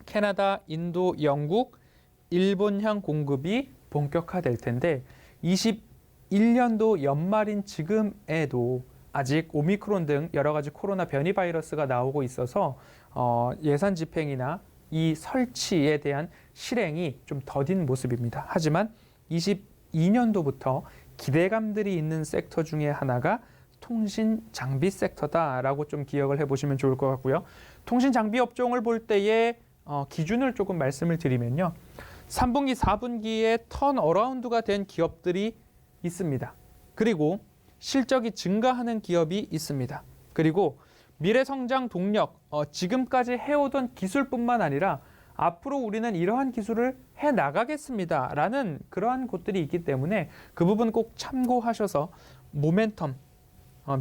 캐나다, 인도, 영국, 일본향 공급이 본격화될 텐데 21년도 연말인 지금에도 아직 오미크론 등 여러 가지 코로나 변이 바이러스가 나오고 있어서 예산 집행이나 이 설치에 대한 실행이 좀 더딘 모습입니다. 하지만 22년도부터 기대감들이 있는 섹터 중에 하나가 통신 장비 섹터다라고 좀 기억을 해보시면 좋을 것 같고요. 통신 장비 업종을 볼 때의 기준을 조금 말씀을 드리면요. 3분기, 4분기에 턴어라운드가 된 기업들이 있습니다. 그리고 실적이 증가하는 기업이 있습니다. 그리고 미래 성장 동력, 지금까지 해오던 기술뿐만 아니라 앞으로 우리는 이러한 기술을 해나가겠습니다라는 그러한 곳들이 있기 때문에 그 부분 꼭 참고하셔서 모멘텀,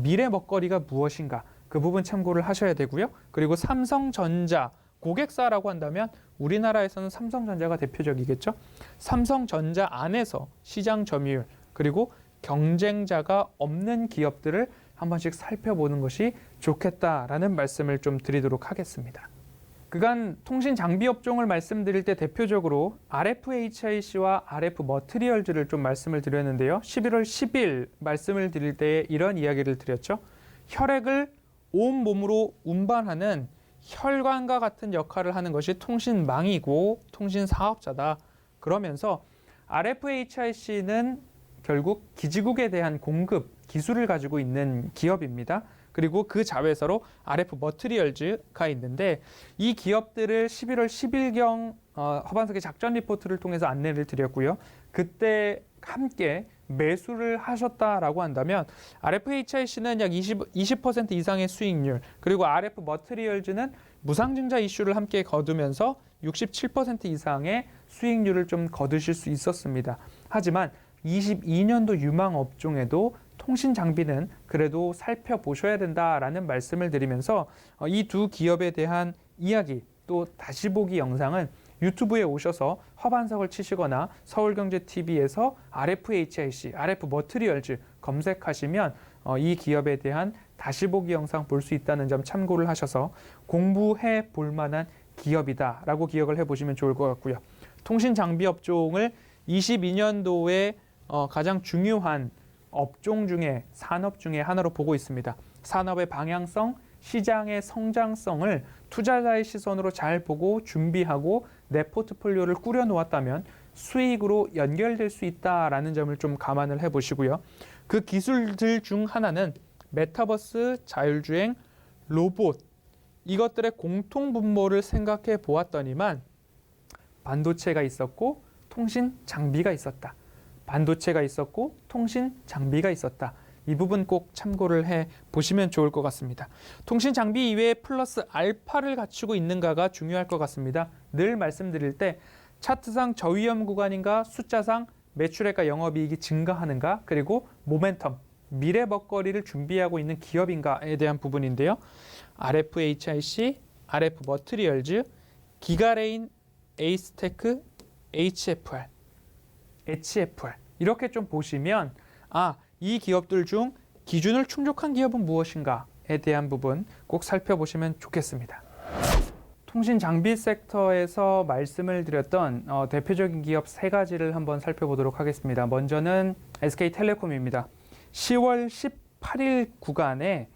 미래 먹거리가 무엇인가 그 부분 참고를 하셔야 되고요. 그리고 삼성전자 고객사라고 한다면 우리나라에서는 삼성전자가 대표적이겠죠. 삼성전자 안에서 시장 점유율 그리고 경쟁자가 없는 기업들을 한 번씩 살펴보는 것이 좋겠다라는 말씀을 좀 드리도록 하겠습니다. 그간 통신 장비 업종을 말씀드릴 때 대표적으로 RFHIC와 RF 머티리얼즈를 좀 말씀을 드렸는데요. 11월 10일 말씀을 드릴 때 이런 이야기를 드렸죠. 혈액을 온몸으로 운반하는 혈관과 같은 역할을 하는 것이 통신망이고 통신사업자다. 그러면서 RFHIC는 결국 기지국에 대한 공급 기술을 가지고 있는 기업입니다. 그리고 그 자회사로 RF 머티리얼즈가 있는데 이 기업들을 11월 10일경 허반석의 작전 리포트를 통해서 안내를 드렸고요. 그때 함께 매수를 하셨다라고 한다면 RFHIC는 약 20% 이상의 수익률, 그리고 RF 머티리얼즈는 무상증자 이슈를 함께 거두면서 67% 이상의 수익률을 좀 거두실 수 있었습니다. 하지만 22년도 유망 업종에도 통신 장비는 그래도 살펴보셔야 된다라는 말씀을 드리면서 이 두 기업에 대한 이야기 또 다시 보기 영상은 유튜브에 오셔서 허반석을 치시거나 서울경제TV에서 RFHIC, RF 머티리얼즈 검색하시면 이 기업에 대한 다시 보기 영상 볼 수 있다는 점 참고를 하셔서 공부해 볼 만한 기업이다라고 기억을 해보시면 좋을 것 같고요. 통신 장비 업종을 22년도에 가장 중요한 업종 중에 산업 중에 하나로 보고 있습니다. 산업의 방향성, 시장의 성장성을 투자자의 시선으로 잘 보고 준비하고 내 포트폴리오를 꾸려 놓았다면 수익으로 연결될 수 있다라는 점을 좀 감안을 해보시고요. 그 기술들 중 하나는 메타버스, 자율주행, 로봇 이것들의 공통 분모를 생각해 보았더니만 반도체가 있었고 통신 장비가 있었다. 반도체가 있었고 통신 장비가 있었다. 이 부분 꼭 참고를 해 보시면 좋을 것 같습니다. 통신 장비 이외에 플러스 알파를 갖추고 있는가가 중요할 것 같습니다. 늘 말씀드릴 때 차트상 저위험 구간인가, 숫자상 매출액과 영업이익이 증가하는가, 그리고 모멘텀, 미래 먹거리를 준비하고 있는 기업인가에 대한 부분인데요. RFHIC, RF 머티리얼즈, 기가레인, 에이스테크, HFR 이렇게 좀 보시면 이 기업들 중 기준을 충족한 기업은 무엇인가에 대한 부분 꼭 살펴보시면 좋겠습니다. 통신 장비 섹터에서 말씀을 드렸던 대표적인 기업 세 가지를 한번 살펴보도록 하겠습니다. 먼저는 SK텔레콤입니다. 10월 18일 구간에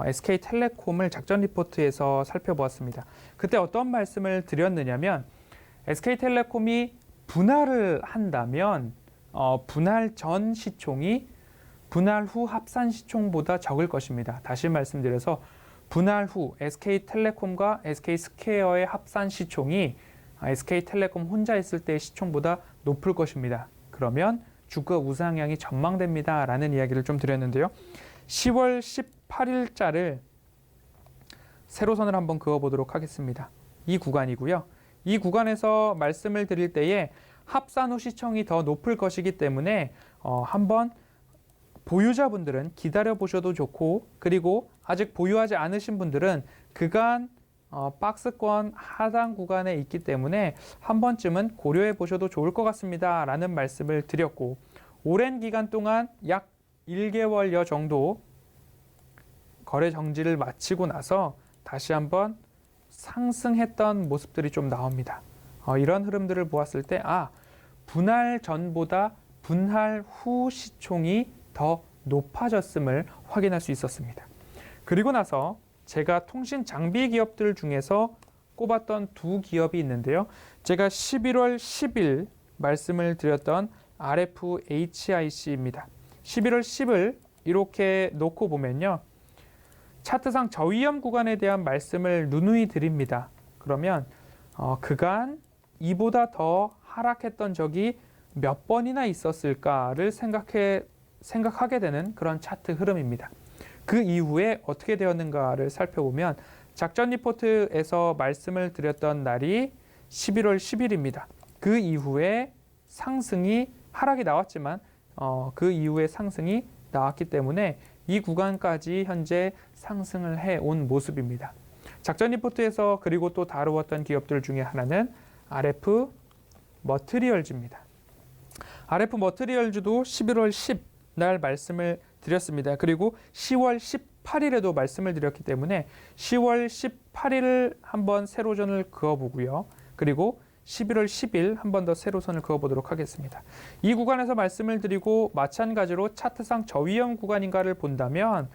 SK텔레콤을 작전 리포트에서 살펴보았습니다. 그때 어떤 말씀을 드렸느냐면 SK텔레콤이 분할을 한다면 분할 전 시총이 분할 후 합산 시총보다 적을 것입니다. 다시 말씀드려서 분할 후 SK텔레콤과 SK스퀘어의 합산 시총이 SK텔레콤 혼자 있을 때의 시총보다 높을 것입니다. 그러면 주가 우상향이 전망됩니다. 라는 이야기를 좀 드렸는데요. 10월 18일자를 세로선을 한번 그어보도록 하겠습니다. 이 구간이고요. 이 구간에서 말씀을 드릴 때에 합산 후 시총이 더 높을 것이기 때문에 한번 보유자분들은 기다려 보셔도 좋고, 그리고 아직 보유하지 않으신 분들은 그간 박스권 하단 구간에 있기 때문에 한 번쯤은 고려해 보셔도 좋을 것 같습니다. 라는 말씀을 드렸고, 오랜 기간 동안 약 1개월여 정도 거래 정지를 마치고 나서 다시 한번 상승했던 모습들이 좀 나옵니다. 이런 흐름들을 보았을 때 분할 전보다 분할 후 시총이 더 높아졌음을 확인할 수 있었습니다. 그리고 나서 제가 통신 장비 기업들 중에서 꼽았던 두 기업이 있는데요. 제가 11월 10일 말씀을 드렸던 RFHIC입니다. 11월 10일 이렇게 놓고 보면요. 차트상 저위험 구간에 대한 말씀을 누누이 드립니다. 그러면 그간 이보다 더 하락했던 적이 몇 번이나 있었을까를 생각하게 되는 그런 차트 흐름입니다. 그 이후에 어떻게 되었는가를 살펴보면 작전 리포트에서 말씀을 드렸던 날이 11월 10일입니다. 그 이후에 하락이 나왔지만 그 이후에 상승이 나왔기 때문에 이 구간까지 현재 상승을 해온 모습입니다. 작전 리포트에서 그리고 또 다루었던 기업들 중에 하나는 RF 머티리얼즈입니다. RF 머티리얼즈도 11월 10 날 말씀을 드렸습니다. 그리고 10월 18일에도 말씀을 드렸기 때문에 10월 18일 한번 세로선을 그어보고요. 그리고 11월 10일 한 번 더 세로선을 그어보도록 하겠습니다. 이 구간에서 말씀을 드리고 마찬가지로 차트상 저위험 구간인가를 본다면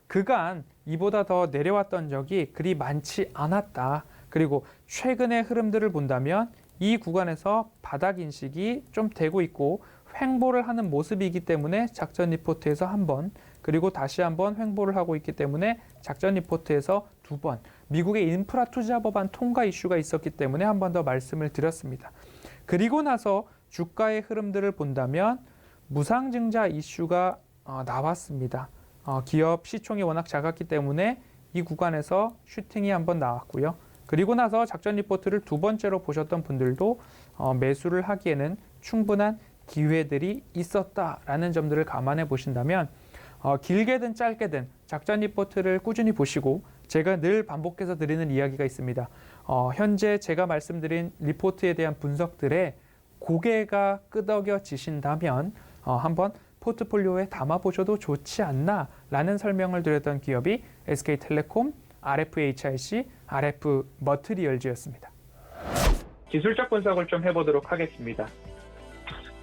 그간 이보다 더 내려왔던 적이 그리 많지 않았다. 그리고 최근의 흐름들을 본다면 이 구간에서 바닥 인식이 좀 되고 있고 횡보를 하는 모습이기 때문에 작전 리포트에서 한 번, 그리고 다시 한번 횡보를 하고 있기 때문에 작전 리포트에서 두 번, 미국의 인프라 투자 법안 통과 이슈가 있었기 때문에 한 번 더 말씀을 드렸습니다. 그리고 나서 주가의 흐름들을 본다면 무상증자 이슈가 나왔습니다. 기업 시총이 워낙 작았기 때문에 이 구간에서 슈팅이 한번 나왔고요. 그리고 나서 작전 리포트를 두 번째로 보셨던 분들도 매수를 하기에는 충분한 기회들이 있었다라는 점들을 감안해 보신다면 길게든 짧게든 작전 리포트를 꾸준히 보시고 제가 늘 반복해서 드리는 이야기가 있습니다. 현재 제가 말씀드린 리포트에 대한 분석들에 고개가 끄덕여지신다면 한번 포트폴리오에 담아보셔도 좋지 않나라는 설명을 드렸던 기업이 SK텔레콤, RFHIC, RF머트리얼즈였습니다. 기술적 분석을 좀 해보도록 하겠습니다.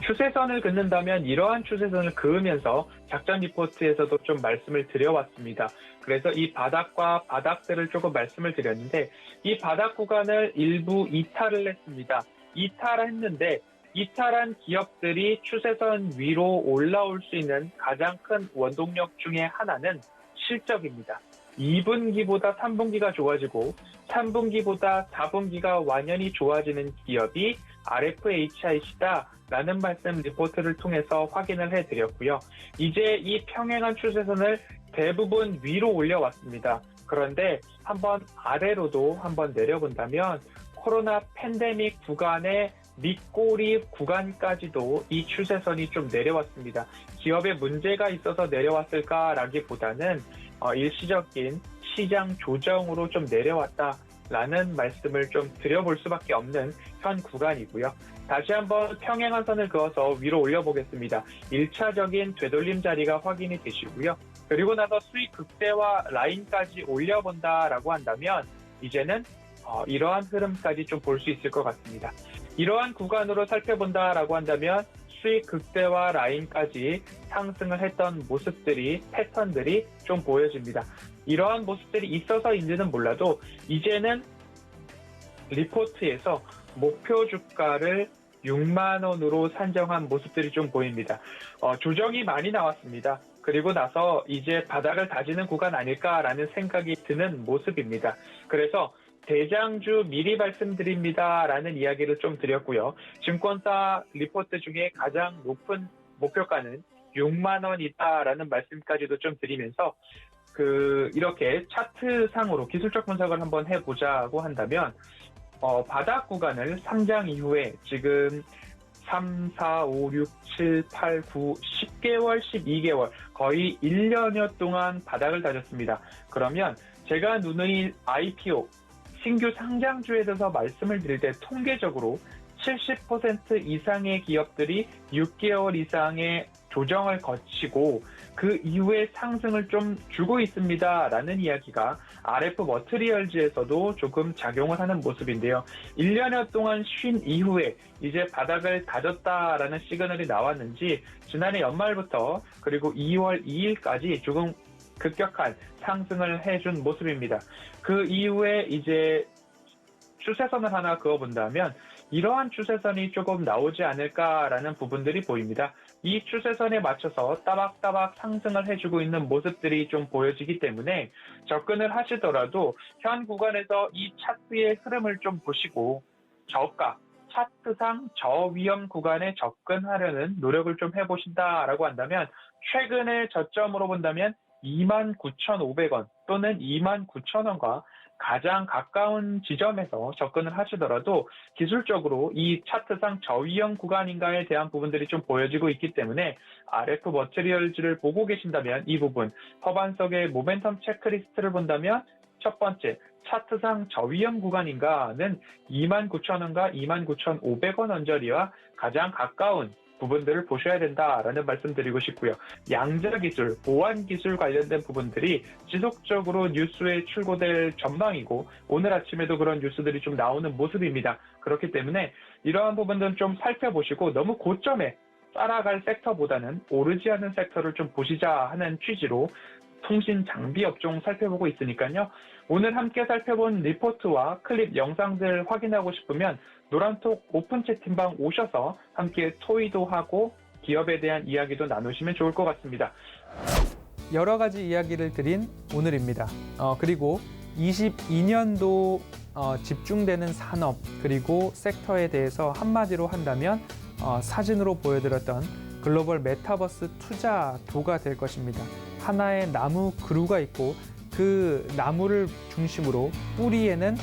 추세선을 긋는다면 이러한 추세선을 그으면서 작전 리포트에서도 좀 말씀을 드려왔습니다. 그래서 이 바닥과 바닥들을 조금 말씀을 드렸는데 이 바닥 구간을 일부 이탈을 했습니다. 이탈했는데 이탈한 기업들이 추세선 위로 올라올 수 있는 가장 큰 원동력 중에 하나는 실적입니다. 2분기보다 3분기가 좋아지고 3분기보다 4분기가 완연히 좋아지는 기업이 RFHIC다라는 말씀 리포트를 통해서 확인을 해드렸고요. 이제 이 평행한 추세선을 대부분 위로 올려왔습니다. 그런데 한번 아래로도 한번 내려본다면 코로나 팬데믹 구간의 밑꼬리 구간까지도 이 추세선이 좀 내려왔습니다. 기업에 문제가 있어서 내려왔을까라기보다는 일시적인 시장 조정으로 좀 내려왔다라는 말씀을 좀 드려볼 수밖에 없는 현 구간이고요. 다시 한번 평행한 선을 그어서 위로 올려보겠습니다. 1차적인 되돌림 자리가 확인이 되시고요. 그리고 나서 수익 극대화 라인까지 올려본다라고 한다면 이제는 이러한 흐름까지 좀 볼 수 있을 것 같습니다. 이러한 구간으로 살펴본다라고 한다면 수익 극대화 라인까지 상승을 했던 모습들이 패턴들이 좀 보여집니다. 이러한 모습들이 있어서인지는 몰라도 이제는 리포트에서 목표 주가를 6만 원으로 산정한 모습들이 좀 보입니다. 조정이 많이 나왔습니다. 그리고 나서 이제 바닥을 다지는 구간 아닐까라는 생각이 드는 모습입니다. 그래서 대장주 미리 말씀드립니다라는 이야기를 좀 드렸고요. 증권사 리포트 중에 가장 높은 목표가는 6만 원이다라는 말씀까지도 좀 드리면서 이렇게 차트상으로 기술적 분석을 한번 해보자고 한다면 바닥 구간을 3장 이후에 지금 3, 4, 5, 6, 7, 8, 9, 10개월, 12개월 거의 1년여 동안 바닥을 다졌습니다. 그러면 제가 누누이 IPO 신규 상장주에 대해서 말씀을 드릴 때 통계적으로 70% 이상의 기업들이 6개월 이상의 조정을 거치고 그 이후에 상승을 좀 주고 있습니다라는 이야기가 RF머트리얼즈에서도 조금 작용을 하는 모습인데요. 1년여 동안 쉰 이후에 이제 바닥을 다졌다라는 시그널이 나왔는지 지난해 연말부터 그리고 2월 2일까지 조금 급격한 상승을 해준 모습입니다. 그 이후에 이제 추세선을 하나 그어본다면 이러한 추세선이 조금 나오지 않을까라는 부분들이 보입니다. 이 추세선에 맞춰서 따박따박 상승을 해주고 있는 모습들이 좀 보여지기 때문에 접근을 하시더라도 현 구간에서 이 차트의 흐름을 좀 보시고 저가, 차트상 저위험 구간에 접근하려는 노력을 좀 해보신다라고 한다면 최근의 저점으로 본다면 29,500원 또는 29,000원과 가장 가까운 지점에서 접근을 하시더라도 기술적으로 이 차트상 저위험 구간인가에 대한 부분들이 좀 보여지고 있기 때문에 RF 머티리얼즈를 보고 계신다면 이 부분 허반석의 모멘텀 체크리스트를 본다면 첫 번째 차트상 저위험 구간인가는 29,000원과 29,500원 언저리와 가장 가까운 부분들을 보셔야 된다라는 말씀드리고 싶고요. 양자 기술, 보안 기술 관련된 부분들이 지속적으로 뉴스에 출고될 전망이고 오늘 아침에도 그런 뉴스들이 좀 나오는 모습입니다. 그렇기 때문에 이러한 부분들은 좀 살펴보시고 너무 고점에 따라갈 섹터보다는 오르지 않는 섹터를 좀 보시자 하는 취지로 통신 장비 업종 살펴보고 있으니까요. 오늘 함께 살펴본 리포트와 클립 영상들 확인하고 싶으면 노란톡 오픈 채팅방 오셔서 함께 토의도 하고 기업에 대한 이야기도 나누시면 좋을 것 같습니다. 여러 가지 이야기를 드린 오늘입니다. 그리고 22년도 집중되는 산업 그리고 섹터에 대해서 한마디로 한다면 사진으로 보여드렸던 글로벌 메타버스 투자도가 될 것입니다. 하나의 나무 그루가 있고 그 나무를 중심으로 뿌리에는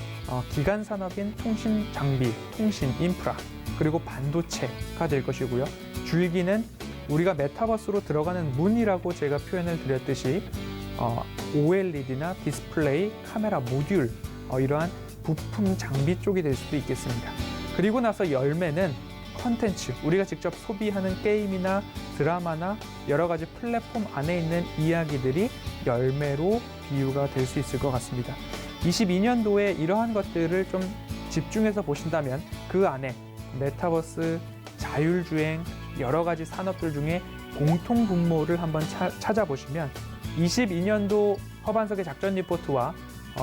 기간 산업인 통신 장비, 통신 인프라 그리고 반도체가 될 것이고요. 줄기는 우리가 메타버스로 들어가는 문이라고 제가 표현을 드렸듯이 OLED나 디스플레이, 카메라 모듈 이러한 부품 장비 쪽이 될 수도 있겠습니다. 그리고 나서 열매는 컨텐츠, 우리가 직접 소비하는 게임이나 드라마나 여러 가지 플랫폼 안에 있는 이야기들이 열매로 비유가 될 수 있을 것 같습니다. 22년도에 이러한 것들을 좀 집중해서 보신다면 그 안에 메타버스, 자율주행, 여러 가지 산업들 중에 공통 분모를 한번 찾아보시면 22년도 허반석의 작전 리포트와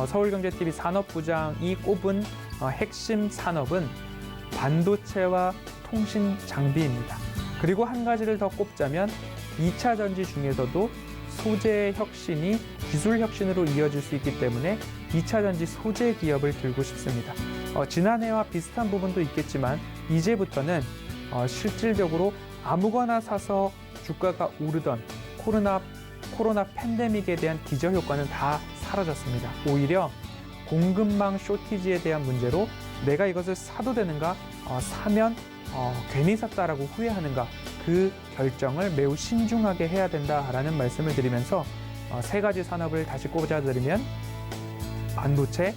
서울경제TV 산업부장이 꼽은 핵심 산업은 반도체와 통신 장비입니다. 그리고 한 가지를 더 꼽자면 2차 전지 중에서도 소재 혁신이 기술 혁신으로 이어질 수 있기 때문에 2차 전지 소재 기업을 들고 싶습니다. 지난해와 비슷한 부분도 있겠지만 이제부터는 실질적으로 아무거나 사서 주가가 오르던 코로나 팬데믹에 대한 기저효과는 다 사라졌습니다. 오히려 공급망 쇼티지에 대한 문제로 내가 이것을 사도 되는가, 사면 괜히 샀다라고 후회하는가, 그 결정을 매우 신중하게 해야 된다라는 말씀을 드리면서 세 가지 산업을 다시 꼽아드리면 반도체,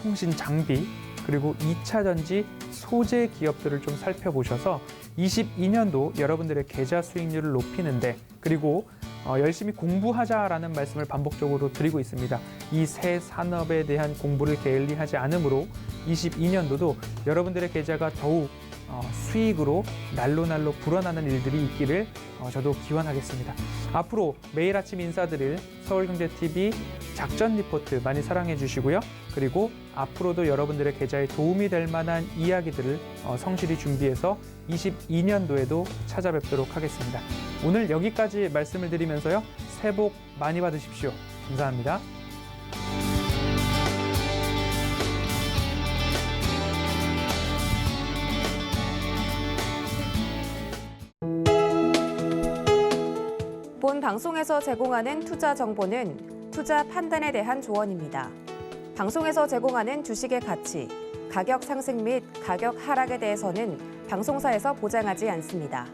통신 장비, 그리고 2차 전지 소재 기업들을 좀 살펴보셔서 22년도 여러분들의 계좌 수익률을 높이는데, 그리고 열심히 공부하자라는 말씀을 반복적으로 드리고 있습니다. 이 세 산업에 대한 공부를 게을리하지 않으므로 22년도도 여러분들의 계좌가 더욱 수익으로 날로 불어나는 일들이 있기를 저도 기원하겠습니다. 앞으로 매일 아침 인사드릴 서울경제TV 작전 리포트 많이 사랑해 주시고요. 그리고 앞으로도 여러분들의 계좌에 도움이 될 만한 이야기들을 성실히 준비해서 22년도에도 찾아뵙도록 하겠습니다. 오늘 여기까지 말씀을 드리면서요. 새해 복 많이 받으십시오. 감사합니다. 본 방송에서 제공하는 투자 정보는 투자 판단에 대한 조언입니다. 방송에서 제공하는 주식의 가치, 가격 상승 및 가격 하락에 대해서는 방송사에서 보장하지 않습니다.